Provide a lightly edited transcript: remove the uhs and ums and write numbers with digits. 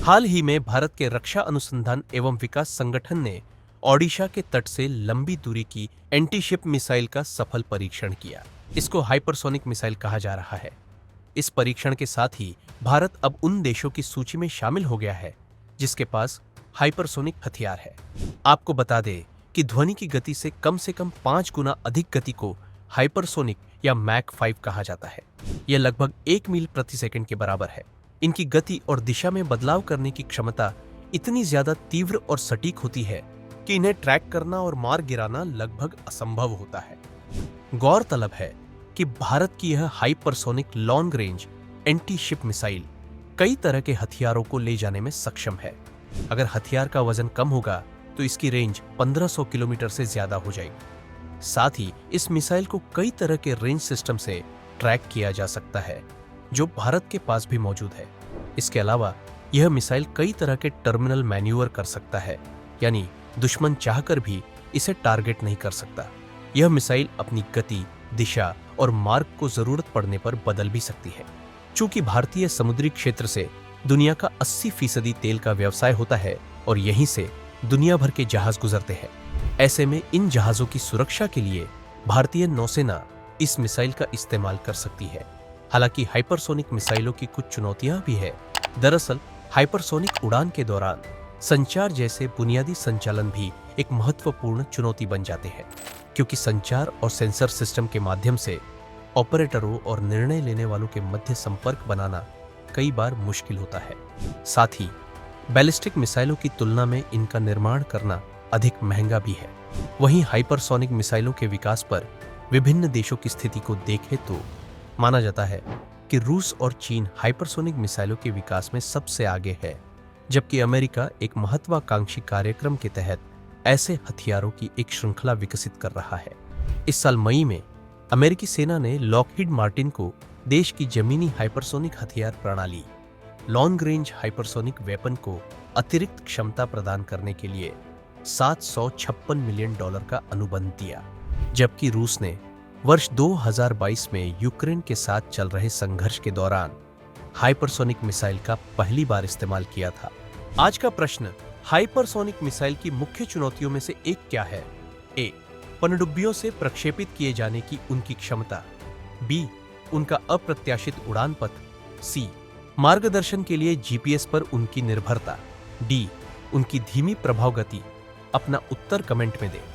हाल ही में भारत के रक्षा अनुसंधान एवं विकास संगठन ने ओडिशा के तट से लंबी दूरी की एंटी-शिप मिसाइल का सफल परीक्षण किया। इसको हाइपरसोनिक मिसाइल कहा जा रहा है। इस परीक्षण के साथ ही भारत अब उन देशों की सूची में शामिल हो गया है जिसके पास हाइपरसोनिक हथियार है। आपको बता दें कि ध्वनि की गति से कम 5 गुना अधिक गति को हाइपरसोनिक या मैक 5 कहा जाता है। यह लगभग 1 मील प्रति सेकंड के बराबर है। इनकी गति और दिशा में बदलाव करने की क्षमता इतनी ज्यादा तीव्र और सटीक होती है कि इन्हें ट्रैक करना और मार गिराना लगभग असंभव होता है। गौरतलब है कि भारत की यह hypersonic long range anti ship missile कई तरह के हथियारों को ले जाने में सक्षम है। अगर हथियार का वजन कम होगा तो इसकी रेंज 1500 किलोमीटर से ज्यादा हो जाएगी। साथ ही इस मिसाइल को कई तरह के रेंज सिस्टम से ट्रैक किया जा सकता है जो भारत के पास भी मौजूद है। इसके अलावा यह मिसाइल कई तरह के टर्मिनल मैन्यूवर कर सकता है, यानी दुश्मन चाहकर भी इसे टारगेट नहीं कर सकता। यह मिसाइल अपनी गति, दिशा और मार्ग को जरूरत पड़ने पर बदल भी सकती है। चूंकि भारतीय समुद्री क्षेत्र से दुनिया का 80% तेल का व्यवसाय होता है और यहीं से दुनिया भर के जहाज गुजरते हैं। ऐसे में इन जहाजों की सुरक्षा के लिए भारतीय नौसेना इस मिसाइल का इस्तेमाल कर सकती है। हालांकि हाइपरसोनिक मिसाइलों की कुछ चुनौतियां भी है। दरअसल हाइपरसोनिक उड़ान के दौरान संचार जैसे बुनियादी संचालन भी एक महत्वपूर्ण चुनौती बन जाते हैं, क्योंकि संचार और सेंसर सिस्टम के माध्यम से ऑपरेटरों और निर्णय लेने वालों के मध्य संपर्क बनाना कई बार मुश्किल होता है। साथ ही बैलिस्टिक मिसाइलों की तुलना में इनका निर्माण करना अधिक महंगा भी है। वहीं हाइपरसोनिक मिसाइलों के विकास पर विभिन्न देशों की स्थिति को देखें तो माना जाता है कि रूस और चीन हाइपरसोनिक मिसाइलों के विकास में सबसे आगे है, जबकि अमेरिका एक महत्वाकांक्षी कार्यक्रम के तहत ऐसे हथियारों की एक श्रृंखला विकसित कर रहा है। इस साल मई में अमेरिकी सेना ने लॉकहीड मार्टिन को देश की जमीनी हाइपरसोनिक हथियार प्रणाली लॉन्ग रेंज हाइपरसोनिक वेपन को अतिरिक्त क्षमता प्रदान करने के लिए $756 मिलियन का अनुबंध दिया, जबकि रूस ने वर्ष 2022 में यूक्रेन के साथ चल रहे संघर्ष के दौरान हाइपरसोनिक मिसाइल का पहली बार इस्तेमाल किया था। आज का प्रश्न, हाइपरसोनिक मिसाइल की मुख्य चुनौतियों में से एक क्या है? ए, पनडुब्बियों से प्रक्षेपित किए जाने की उनकी क्षमता। बी, उनका अप्रत्याशित उड़ान पथ। सी, मार्गदर्शन के लिए जीपीएस पर उनकी निर्भरता। डी, उनकी धीमी प्रभाव गति। अपना उत्तर कमेंट में दें।